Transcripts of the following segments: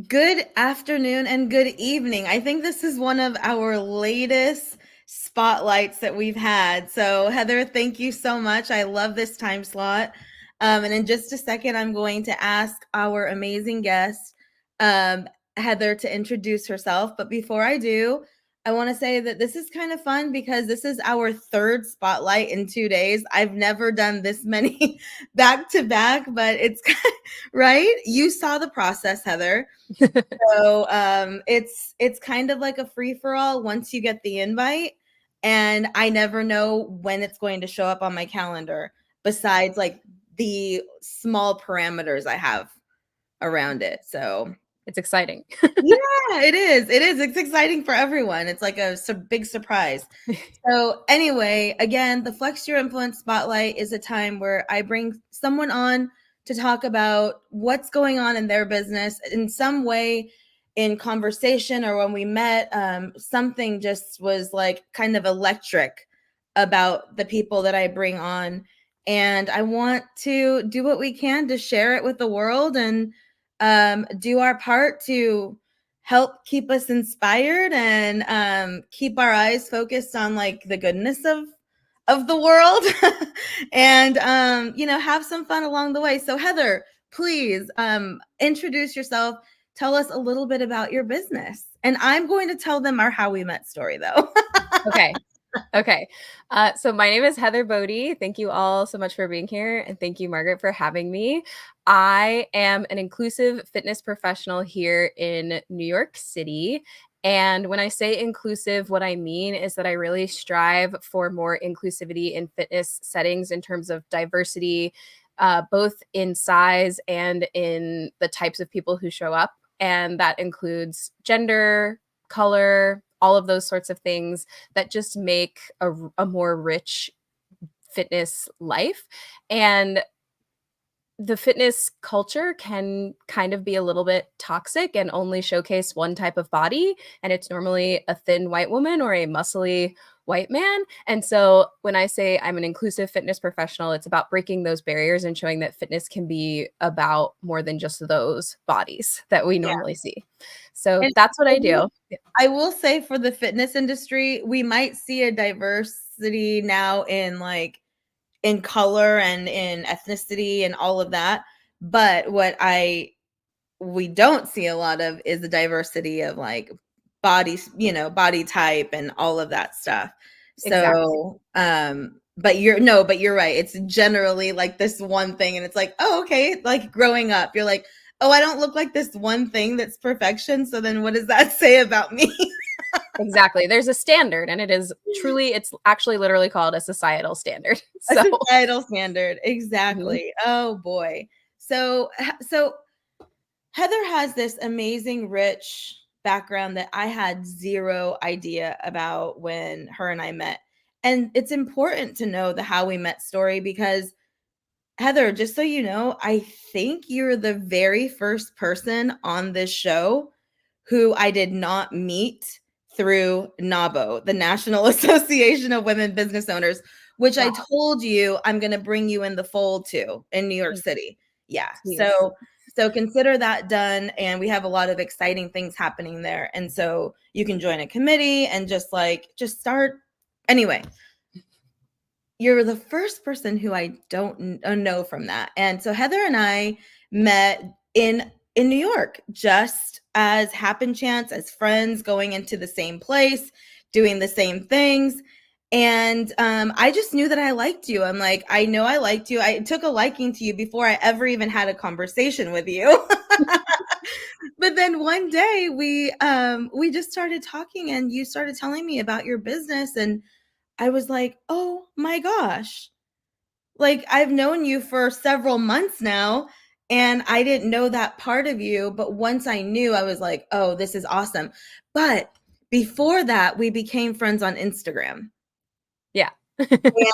Good afternoon and good evening. I think this is one of our latest spotlights that we've had. So, Heather, thank you so much. I love this time slot. And in just a second, I'm going to ask our amazing guest, um, Heather, to introduce herself. But before I do, I want to say that this is kind of fun because this is our third spotlight in 2 days. I've never done this many back to back, but it's right. You saw the process, Heather. So it's kind of like a free for all once you get the invite, and I never know when it's going to show up on my calendar. Besides, like the small parameters I have around it. So It's exciting. yeah, it is. It is. It's exciting for everyone. It's like a big surprise. So anyway, again, the Flex Your Influence Spotlight is a time where I bring someone on to talk about what's going on in their business in some way, in conversation, or when we met, something just was like kind of electric about the people that I bring on. And I want to do what we can to share it with the world and do our part to help keep us inspired and keep our eyes focused on like the goodness of the world and have some fun along the way. So Heather, please introduce yourself, tell us a little bit about your business, and I'm going to tell them our how we met story though. Okay. Okay. So my name is Heather Boddy. Thank you all so much for being here. And thank you, Margaret, for having me. I am an inclusive fitness professional here in New York City. And when I say inclusive, what I mean is that I really strive for more inclusivity in fitness settings in terms of diversity, both in size and in the types of people who show up. And that includes gender, color, all of those sorts of things that just make a more rich fitness life. And the fitness culture can kind of be a little bit toxic and only showcase one type of body. And it's normally a thin white woman or a muscly white man. And so when I say I'm an inclusive fitness professional, it's about breaking those barriers and showing that fitness can be about more than just those bodies that we Yeah. normally see. So And that's what I do. I will say for the fitness industry, we might see a diversity now in like in color and in ethnicity and all of that. But what I we don't see a lot of is the diversity of like bodies, body type and all of that stuff. Exactly. So, but you're right. It's generally like this one thing, and it's like, oh, okay. Like growing up, you're like, oh, I don't look like this one thing that's perfection. So then what does that say about me? Exactly. There's a standard, and it's actually literally called a societal standard. A So, societal standard. mhm. Exactly. Oh boy. So Heather has this amazing, rich background that I had zero idea about when her and I met. And it's important to know the how we met story because, Heather, just so you know, I think you're the very first person on this show who I did not meet through NABO, the National Association of Women Business Owners, which I Wow. told you I'm going to bring you in the fold to in New York Mm, City. Yeah. please. So consider that done, and we have a lot of exciting things happening there. And so you can join a committee and just start anyway. You're the first person who I don't know from that. And so Heather and I met in New York, just as happen chance, as friends going into the same place, doing the same things. And I just knew that I liked you. I'm like, I know I liked you. I took a liking to you before I ever even had a conversation with you. But then one day we just started talking, and you started telling me about your business, and I was like, "Oh my gosh." Like, I've known you for several months now, and I didn't know that part of you, but once I knew, I was like, "Oh, this is awesome." But before that, we became friends on Instagram. Yeah.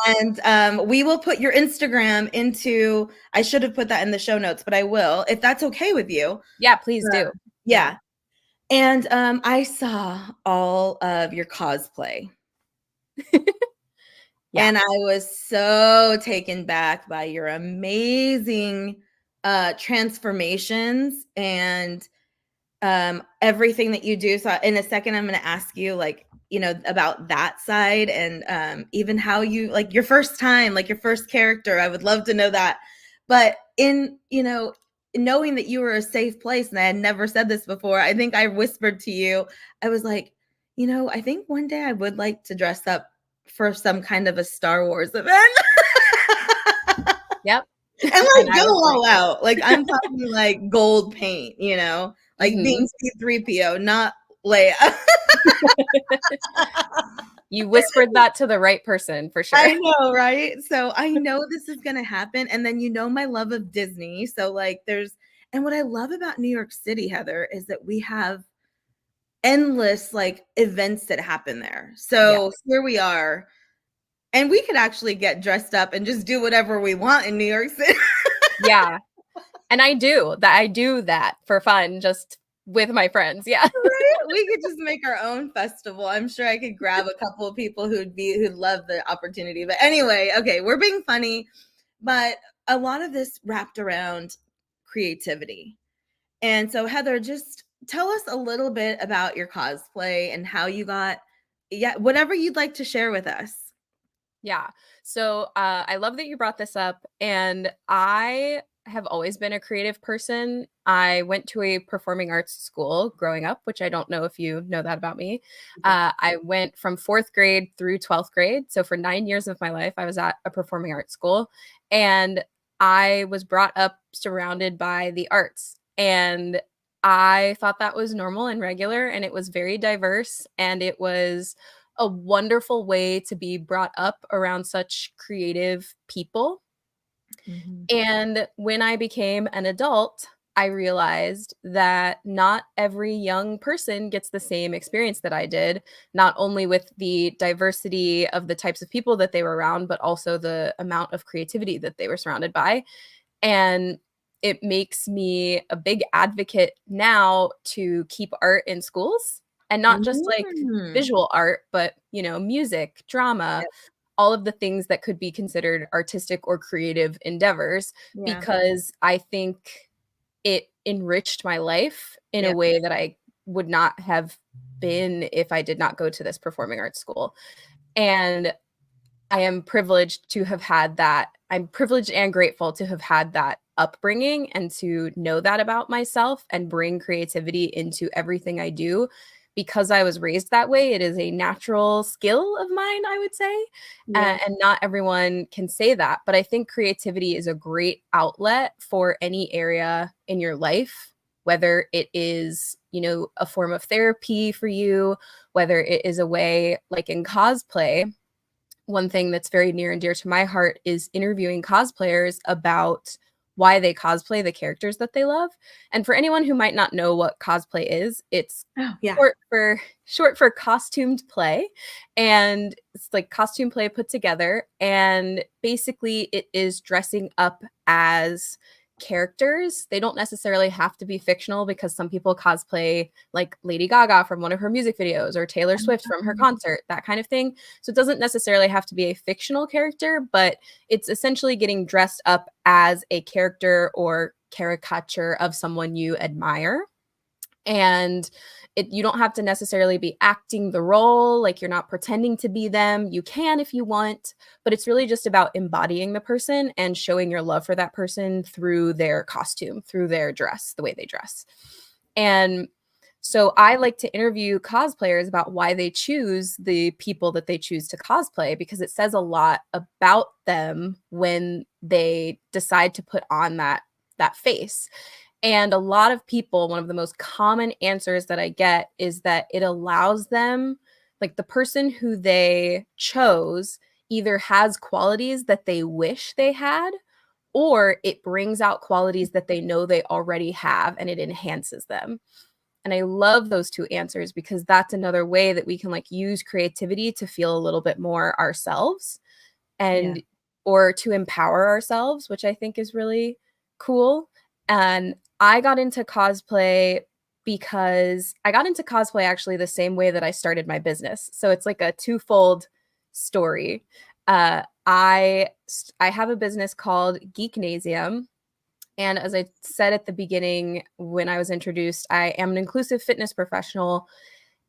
And we will put your Instagram into I should have put that in the show notes, but I will, if that's okay with you. Yeah, please do. Yeah. Yeah. And I saw all of your cosplay. Yeah. And I was so taken back by your amazing transformations and everything that you do. So in a second, I'm going to ask you like, you know, about that side, and even how you like your first time, like your first character. I would love to know that. But in, you know, knowing that you were a safe place, and I had never said this before, I think I whispered to you, I was like, you know, I think one day I would like to dress up for some kind of a Star Wars event. Yep. And And like I go was all like, out. Like I'm talking like gold paint, you know, like being C3PO, not Leia. you whispered that to the right person for sure. I know, right? So I know this is gonna happen. And then you know my love of Disney. So like there's, and what I love about New York City, Heather, is that we have endless like events that happen there. Yeah. So here we are. And we could actually get dressed up and just do whatever we want in New York City. Yeah. And I do that for fun, just with my friends. Yeah. Right? We could just make our own festival. I'm sure I could grab a couple of people who'd love the opportunity. But anyway, okay, we're being funny, but a lot of this wrapped around creativity. And so Heather, just tell us a little bit about your cosplay and how you got, yeah, whatever you'd like to share with us. Yeah. So I love that you brought this up. And I have always been a creative person. I went to a performing arts school growing up, which I don't know if you know that about me. I went from fourth grade through 12th grade. So for 9 years of my life, I was at a performing arts school. And I was brought up surrounded by the arts. And I thought that was normal and regular. And it was very diverse. And it was a wonderful way to be brought up around such creative people. Mhm. And when I became an adult, I realized that not every young person gets the same experience that I did, not only with the diversity of the types of people that they were around, but also the amount of creativity that they were surrounded by. And it makes me a big advocate now to keep art in schools, and not just like Mm. visual art, but you know, music, drama, Yep. all of the things that could be considered artistic or creative endeavors, Yeah. because I think it enriched my life in a Yeah. way that I would not have been if I did not go to this performing arts school. And I am privileged to have had that. I'm privileged and grateful to have had that upbringing and to know that about myself and bring creativity into everything I do. Because I was raised that way, it is a natural skill of mine, I would say. Yeah. And not everyone can say that. But I think creativity is a great outlet for any area in your life, whether it is, you know, a form of therapy for you, whether it is a way like in cosplay. One thing that's very near and dear to my heart is interviewing cosplayers about why they cosplay the characters that they love. And for anyone who might not know what cosplay is, it's Oh, yeah. short for costumed play, and it's like costume play put together, and basically it is dressing up as characters. They don't necessarily have to be fictional, because some people cosplay like Lady Gaga from one of her music videos or Taylor Swift from her concert, that kind of thing. So it doesn't necessarily have to be a fictional character, but it's essentially getting dressed up as a character or caricature of someone you admire. And you don't have to necessarily be acting the role, like you're not pretending to be them. You can if you want, but it's really just about embodying the person and showing your love for that person through their costume, through their dress, the way they dress. And so I like to interview cosplayers about why they choose the people that they choose to cosplay, because it says a lot about them when they decide to put on that face. And a lot of people, one of the most common answers that I get is that it allows them, like the person who they chose either has qualities that they wish they had, or it brings out qualities that they know they already have and it enhances them. And I love those two answers, because that's another way that we can like use creativity to feel a little bit more ourselves, Yeah. and or to empower ourselves, which I think is really cool. And I got into cosplay because I got into cosplay actually the same way that I started my business. So it's like a twofold story. I have a business called Geeknasium, And as I said at the beginning when I was introduced, I am an inclusive fitness professional.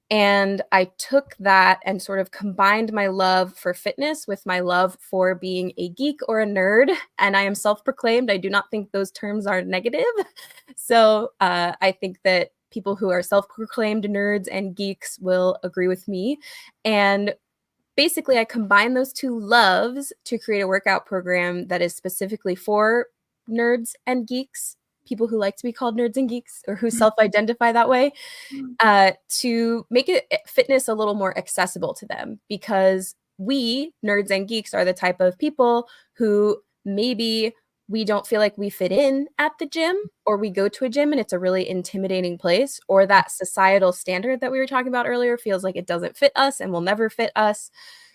And I took that and sort of combined my love for fitness with my love for being a geek or a nerd. And I am self-proclaimed. I do not think those terms are negative. So I think that people who are self-proclaimed nerds and geeks will agree with me. And basically, I combine those two loves to create a workout program that is specifically for nerds and geeks, people who like to be called nerds and geeks or who self-identify that way, to make fitness a little more accessible to them, because we nerds and geeks are the type of people who maybe we don't feel like we fit in at the gym, or we go to a gym and it's a really intimidating place, or that societal standard that we were talking about earlier feels like it doesn't fit us and will never fit us.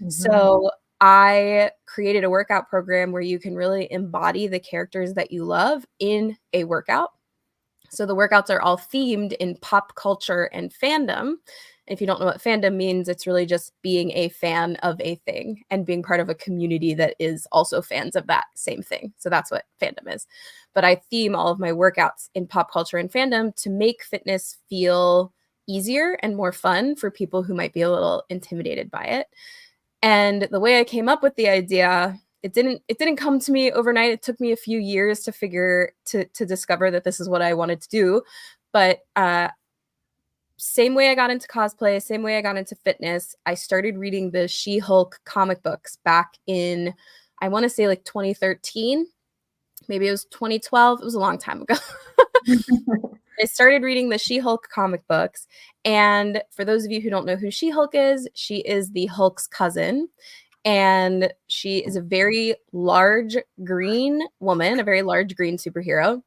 So I created a workout program where you can really embody the characters that you love in a workout. So the workouts are all themed in pop culture and fandom. If you don't know what fandom means, it's really just being a fan of a thing and being part of a community that is also fans of that same thing. So that's what fandom is. But I theme all of my workouts in pop culture and fandom to make fitness feel easier and more fun for people who might be a little intimidated by it. And the way I came up with the idea, it didn't come to me overnight. It took me a few years to discover that this is what I wanted to do. But same way I got into cosplay, same way I got into fitness, I started reading the She-Hulk comic books back in, I want to say like 2013. Maybe it was 2012. It was a long time ago. I started reading the She-Hulk comic books. And for those of you who don't know who She-Hulk is, she is the Hulk's cousin. And she is a very large green woman, a very large green superhero.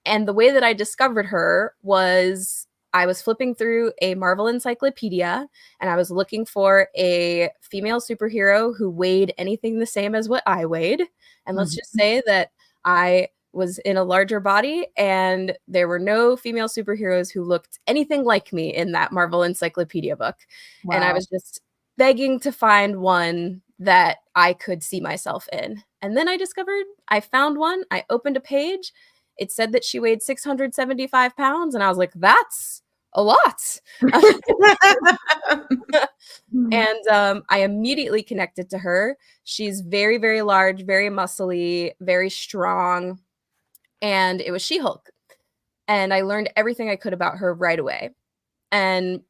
And the way that I discovered her was I was flipping through a Marvel encyclopedia and I was looking for a female superhero who weighed anything the same as what I weighed. And let's just say that I was in a larger body and there were no female superheroes who looked anything like me in that Marvel encyclopedia book. Wow. And I was just begging to find one that I could see myself in. And then I found one. I opened a page. It said that she weighed 675 pounds. And I was like, that's a lot. And I immediately connected to her. She's very, very large, very muscly, very strong. And it was She-Hulk. And I learned everything I could about her right away. And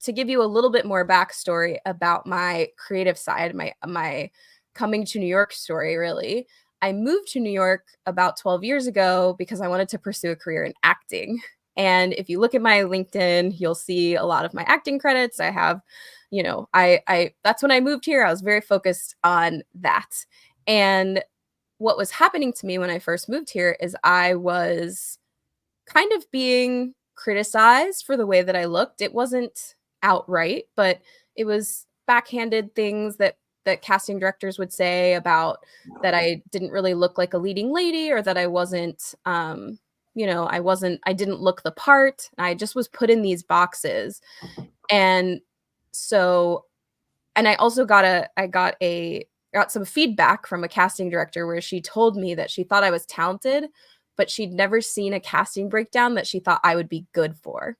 to give you a little bit more backstory about my creative side, my coming to New York story, really, I moved to New York about 12 years ago because I wanted to pursue a career in acting. And if you look at my LinkedIn, you'll see a lot of my acting credits. I have, that's when I moved here. I was very focused on that. And what was happening to me when I first moved here is I was kind of being criticized for the way that I looked. It wasn't outright, but it was backhanded things that casting directors would say about that I didn't really look like a leading lady, or that I wasn't, I didn't look the part. I just was put in these boxes. And so, and I also got some feedback from a casting director where she told me that she thought I was talented, but she'd never seen a casting breakdown that she thought I would be good for.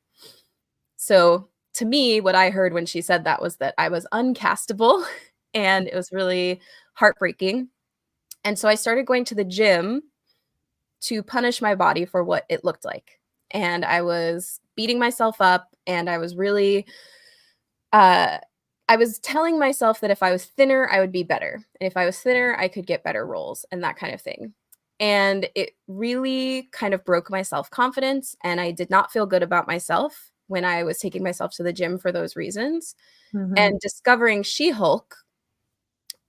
So to me, what I heard when she said that was that I was uncastable, and it was really heartbreaking. And so I started going to the gym to punish my body for what it looked like. And I was beating myself up, and I was really, I was telling myself that if I was thinner, I would be better. And if I was thinner, I could get better roles and that kind of thing. And it really kind of broke my self-confidence, and I did not feel good about myself when I was taking myself to the gym for those reasons. And discovering She-Hulk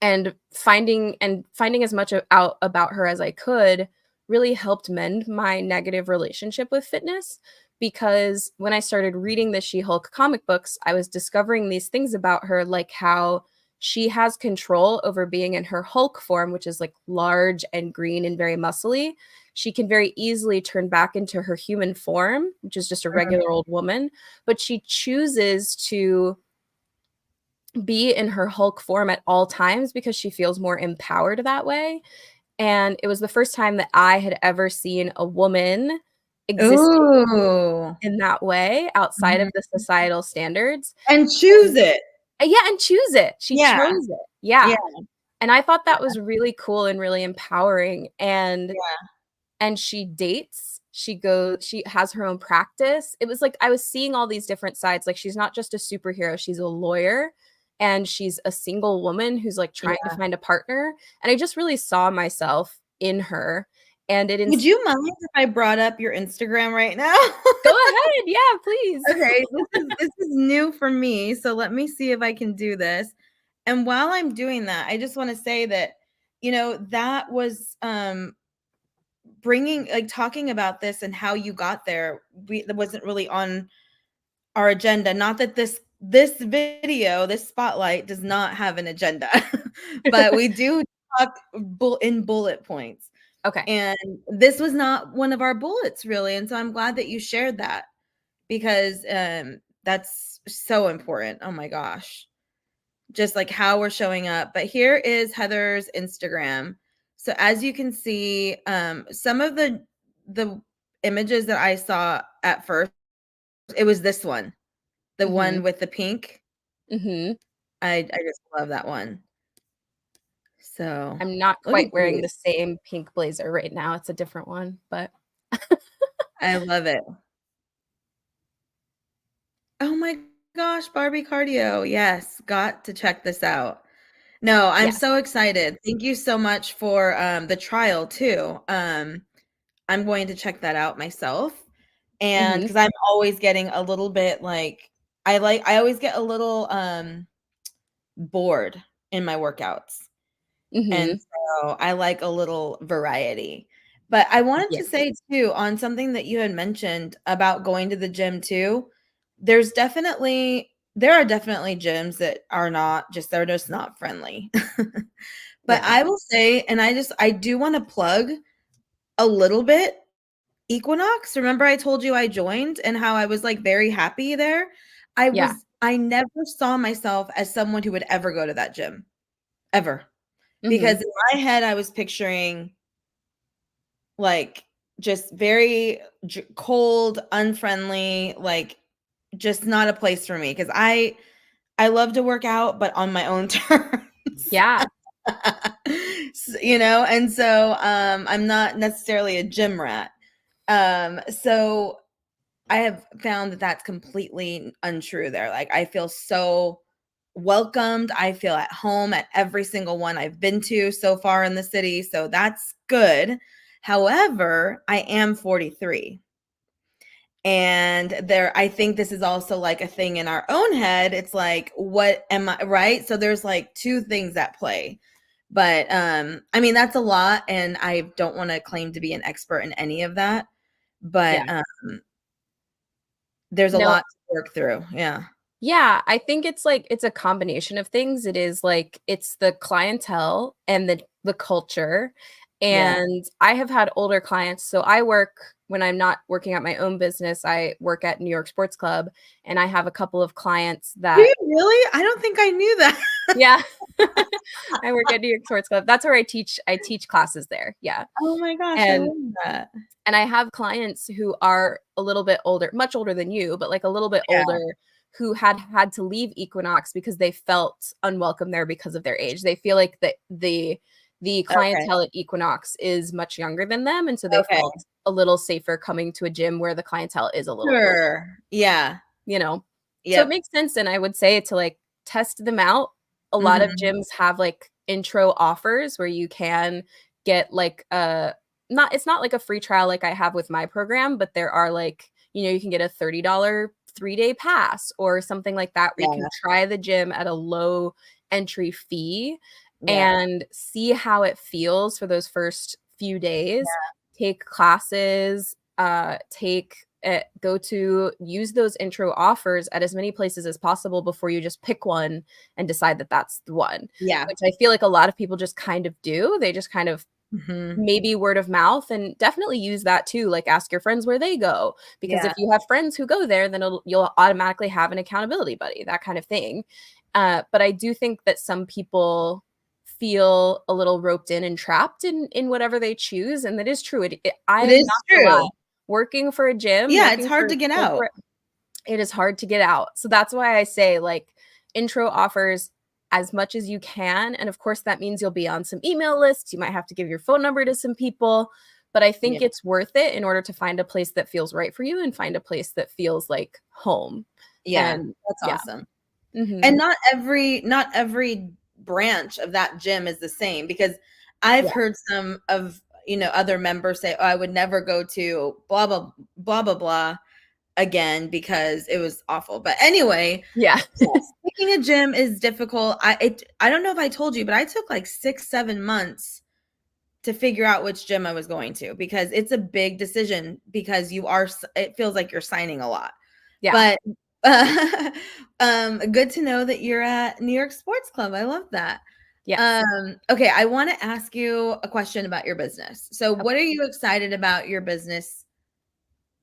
and finding as much out about her as I could really helped mend my negative relationship with fitness. Because when I started reading the She-Hulk comic books, I was discovering these things about her, like how she has control over being in her Hulk form, which is like large and green and very muscly. She can very easily turn back into her human form, which is just a regular old woman, but she chooses to be in her Hulk form at all times because she feels more empowered that way. And it was the first time that I had ever seen a woman existing Ooh. in that way outside of Mhm. the societal standards. And choose it. Yeah, and choose it. She Yeah. chose it. Yeah. Yeah. And I thought Yeah. that was really cool and really empowering. Yeah. And she dates, she has her own practice. It was like I was seeing all these different sides. Like she's not just a superhero, she's a lawyer and she's a single woman who's like trying to Yeah. find a partner. And I just really saw myself in her. And it Would you mind if I brought up your Instagram right now? go ahead. Yeah, please. Okay, this is new for me, so let me see if I can do this. And while I'm doing that, I just want to say that, that was bringing like talking about this and how you got there. That wasn't really on our agenda. Not that this video, this spotlight does not have an agenda, but we do talk in bullet points. Okay. And this was not one of our bullets really, and so I'm glad that you shared that because that's so important. Oh my gosh. Just like how we're showing up. But here is Heather's Instagram. So as you can see, some of the images that I saw at first, it was this one, the one with the pink. Mm-hmm. I just love that one. So I'm not look at quite wearing these. the same pink blazer right now. It's a different one, but I love it. Oh my gosh, Barbie cardio. Yes, got to check this out. No, I'm yes. so excited. Thank you so much for the trial too. I'm going to check that out myself. And Mm-hmm. because I'm always getting a little bit like I always get a little bored in my workouts. And Mm-hmm. so I like a little variety. But I wanted Yeah. to say too on something that you had mentioned about going to the gym too. There are definitely gyms that are they're just not friendly. But Yeah. I will say, and I do want to plug a little bit Equinox. Remember I told you I joined and how I was like very happy there? Yeah. I never saw myself as someone who would ever go to that gym. Ever. Mm-hmm. Because in my head I was picturing like just very cold, unfriendly, like just not a place for me because I love to work out but on my own terms. Yeah. And so I'm not necessarily a gym rat. So I have found that that's completely untrue there. Like I feel so welcomed. I feel at home at every single one I've been to so far in the city. So that's good. However, I am 43. And I think this is also like a thing in our own head. It's like, what am I, right? So there's like two things at play. But I mean, that's a lot. And I don't want to claim to be an expert in any of that. But Yeah. there's a No, lot to work through. Yeah. yeah, I think it's like it's a combination of things. It is like it's the clientele and the culture. Yeah. And I have had older clients. So I work when I'm not working at my own business, I work at New York Sports Club and I have a couple of clients Do that you really? I don't think I knew that. yeah. I work at New York Sports Club. That's where I teach classes there. Yeah. Oh my gosh, I And love that. and I have clients who are a little bit older, much older than you, but like a little bit Yeah. older who had to leave Equinox because they felt unwelcome there because of their age. They feel like the Okay. clientele at Equinox is much younger than them, and so they Okay. felt a little safer coming to a gym where the clientele is a little older, Sure. Yeah. you know? So it Yep. makes sense, and I would say to, like, test them out. A lot of Mhm. gyms have, like, intro offers where you can get, like, a not it's not like a free trial like I have with my program, but there are, like, you can get a $30 three-day pass or something like that where you Yeah. can try the gym at a low entry fee Yeah. and see how it feels for those first few days. Take classes, go to use those intro offers at as many places as possible before you just pick one and decide that that's the one, Yeah. which I feel like a lot of people just kind of do. They just kind of Mhm. maybe word of mouth and definitely use that too. Like ask your friends where they go because if Yeah. you have friends who go there, then you'll automatically have an accountability buddy, that kind of thing. But I do think that some people feel a little roped in and trapped in whatever they choose. And that is true. I It am is not gonna lie. true. Working for a gym, Yeah, it's working hard for to get out. corporate, it is hard to get out. So that's why I say, like, intro offers as much as you can. And of course, that means you'll be on some email lists. You might have to give your phone number to some people. But I think Yeah. it's worth it in order to find a place that feels right for you and find a place that feels like home. Yeah, And that's yeah. awesome. Mhm. And not every branch of that gym is the same, because I've Yeah. heard some of, other members say, "Oh, I would never go to blah blah blah blah blah again because it was awful." But anyway, Yeah. yes, picking a gym is difficult. I don't know if I told you, but I took like 6-7 months to figure out which gym I was going to, because it's a big decision, because it feels like you're signing a lot. Yeah. But good to know that you're at New York Sports Club. I love that. Yes. Okay, I want to ask you a question about your business. So, what are you excited about your business?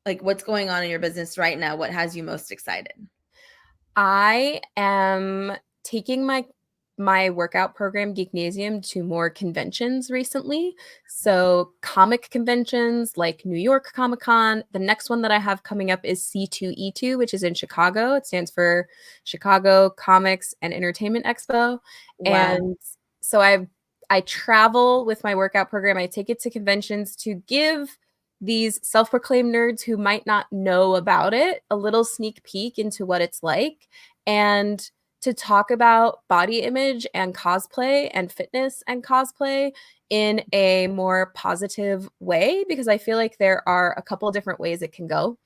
Like, what's going on in your business right now? What has you most excited? I am taking my workout program Geeknasium to more conventions recently. So comic conventions like New York Comic Con. The next one that I have coming up is C2E2, which is in Chicago. It stands for Chicago Comics and Entertainment Expo. Wow. And so I travel with my workout program. I take it to conventions to give these self-proclaimed nerds who might not know about it a little sneak peek into what it's like, and to talk about body image and cosplay and fitness and cosplay in a more positive way, because I feel like there are a couple of different ways it can go,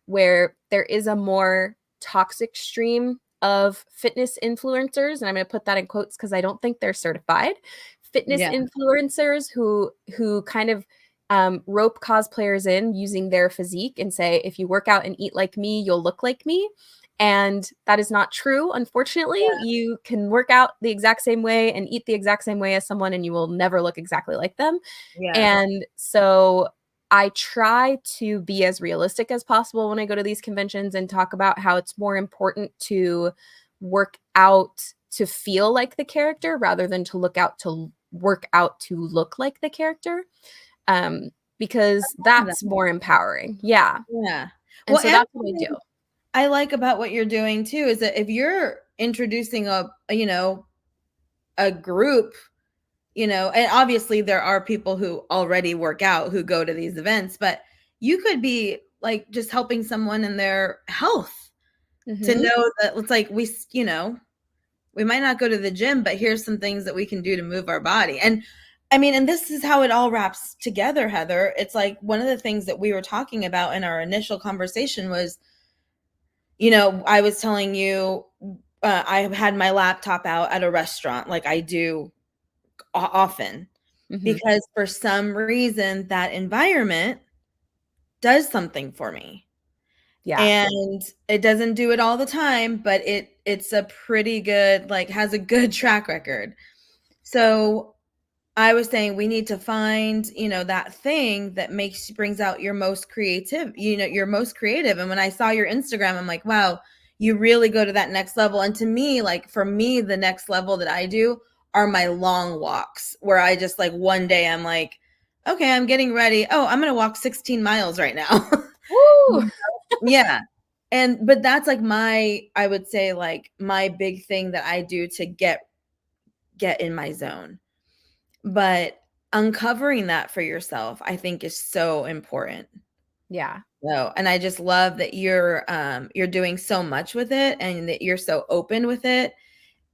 where there is a more toxic stream of fitness influencers, and I'm going to put that in quotes because I don't think they're certified fitness Yeah. influencers who kind of rope cosplayers in using their physique and say, if you work out and eat like me, you'll look like me. And that is not true. Unfortunately, Yeah. you can work out the exact same way and eat the exact same way as someone, and you will never look exactly like them. Yeah. And so I try to be as realistic as possible when I go to these conventions and talk about how it's more important to work out to feel like the character rather than to work out to look like the character, because That. that's more empowering. Yeah. Yeah. And Well, so and that's what I do. I like about what you're doing too is that if you're introducing a group, and obviously there are people who already work out who go to these events, but you could be like just helping someone in their health to Mhm. know that it's like we might not go to the gym, but here's some things that we can do to move our body. And I mean, and this is how it all wraps together, Heather. It's like one of the things that we were talking about in our initial conversation was, I was telling you, I had my laptop out at a restaurant like I do often, Mhm. because for some reason that environment does something for me. Yeah. And it doesn't do it all the time, but it's a pretty good, like, has a good track record. So I was saying we need to find, that thing that brings out your most creative. And when I saw your Instagram, I'm like, wow, you really go to that next level. And to me, like for me, the next level that I do are my long walks, where I just like one day I'm like, okay, I'm getting ready. Oh, I'm going to walk 16 miles right now. Woo! Yeah. But that's like I would say like my big thing that I do to get in my zone. But uncovering that for yourself, I think is so important. Yeah. So, and I just love that you're doing so much with it and that you're so open with it.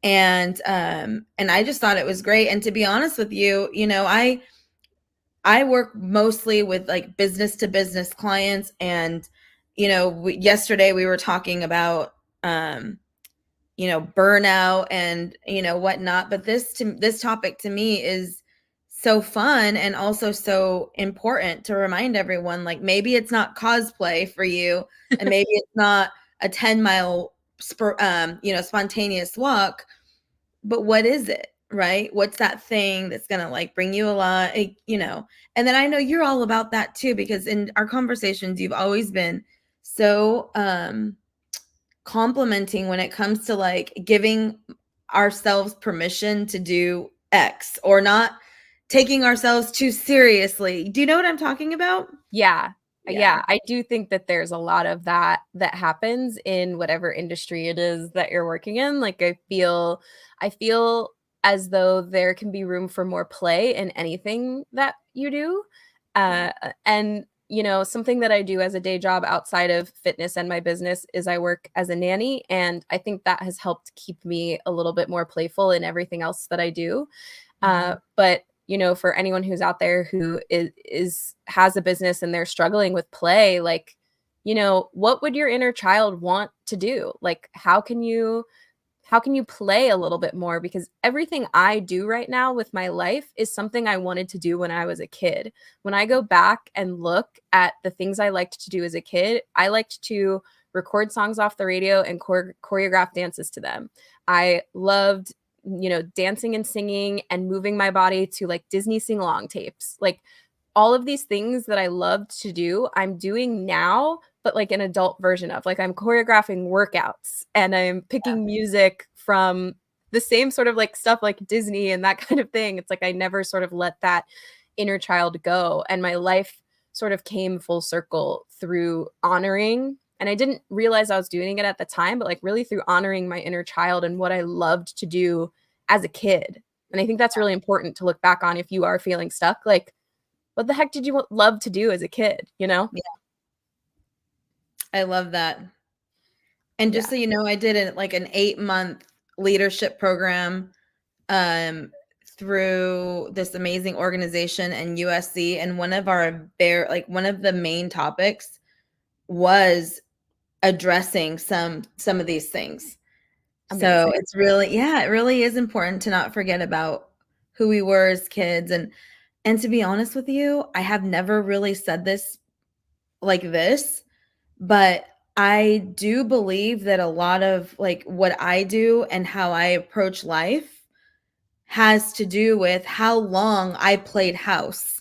And I just thought it was great. And to be honest with you, I work mostly with like business to business clients, and yesterday we were talking about burnout and whatnot, but this topic to me is so fun and also so important to remind everyone, like maybe it's not cosplay for you, and maybe it's not a 10-mile spontaneous walk, but what is it, right? What's that thing that's gonna like bring you a lot, and then I know you're all about that too, because in our conversations you've always been so complimenting when it comes to like giving ourselves permission to do X, or not taking ourselves too seriously. Do you know what I'm talking about? Yeah. Yeah, I do think that there's a lot of that happens in whatever industry it is that you're working in. Like I feel as though there can be room for more play in anything that you do. And something that I do as a day job outside of fitness and my business is I work as a nanny, and I think that has helped keep me a little bit more playful in everything else that I do. But for anyone who's out there who has a business and they're struggling with play, like, what would your inner child want to do? Like, how can you play a little bit more? Because everything I do right now with my life is something I wanted to do when I was a kid. When I go back and look at the things I liked to do as a kid, I liked to record songs off the radio and choreograph dances to them. I loved dancing and singing and moving my body to like Disney sing-along tapes. Like all of these things that I loved to do, I'm doing now, but like an adult version of. Like I'm choreographing workouts and I'm picking music from the same sort of like stuff like Disney and that kind of thing. It's like I never sort of let that inner child go. And my life sort of came full circle through honoring, and I didn't realize I was doing it at the time, but like really through honoring my inner child and what I loved to do as a kid. And I think that's really important to look back on if you are feeling stuck. Like, what the heck did you love to do as a kid, Yeah. I love that. And just so you know, I did an 8-month leadership program through this amazing organization in USC, and one of the main topics was addressing some of these things. Amazing. So it's really, it really is important to not forget about who we were as kids. And to be honest with you, I have never really said this like this, but I do believe that a lot of like what I do and how I approach life has to do with how long I played house.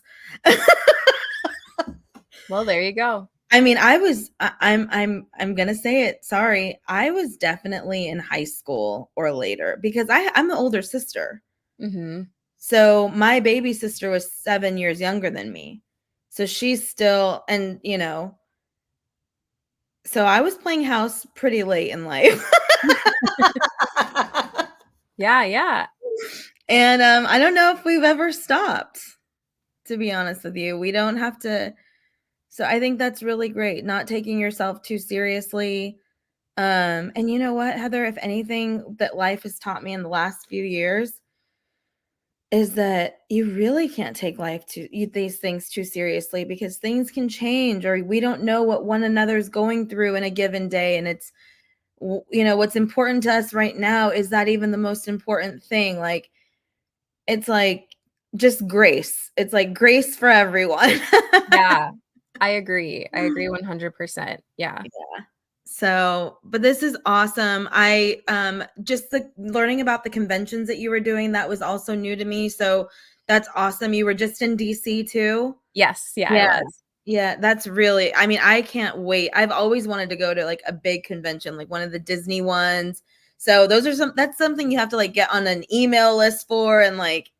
Well, there you go. I mean, I'm gonna say it. Sorry, I was definitely in high school or later because I'm the older sister. Mm-hmm. So my baby sister was 7 years younger than me. So she's still, and so I was playing house pretty late in life. Yeah. And I don't know if we've ever stopped, to be honest with you. We don't have to. So I think that's really great, not taking yourself too seriously. And you know what, Heather, if anything that life has taught me in the last few years is that you really can't take these things too seriously, because things can change, or we don't know what one another's going through in a given day. And it's, what's important to us right now is that even the most important thing. Like, it's like just grace. It's like grace for everyone. Yeah, I agree. I agree 100%. Yeah. So, but this is awesome. I just learning about the conventions that you were doing, that was also new to me. So that's awesome. You were just in DC too? Yes, I was. Yeah, that's really, I mean, I can't wait. I've always wanted to go to like a big convention, like one of the Disney ones. So that's something you have to like get on an email list for, and like,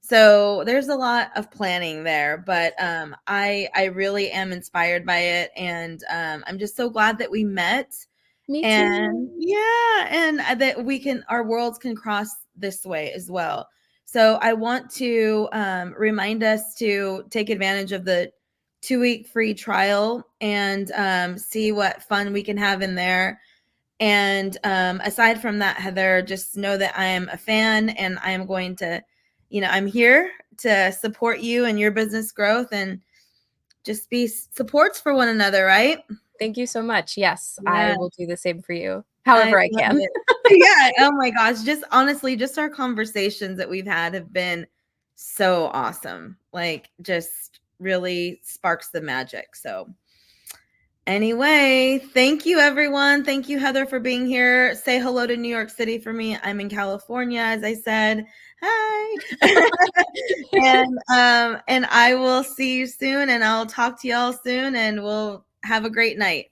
so there's a lot of planning there, but I really am inspired by it, and I'm just so glad that we met. Me too. And yeah, and that our worlds can cross this way as well. So I want to remind us to take advantage of the 2-week free trial and see what fun we can have in there. And aside from that, Heather, just know that I am a fan, and I am going to, I'm here to support you and your business growth, and just be supports for one another, right? Thank you so much. Yes, Yeah. I will do the same for you, however I can. Yeah. Oh my gosh. Just honestly, just our conversations that we've had have been so awesome. Like, just really sparks the magic. So anyway, thank you, everyone. Thank you, Heather, for being here. Say hello to New York City for me. I'm in California, as I said. Hi. And I will see you soon, and I'll talk to y'all soon, and we'll have a great night.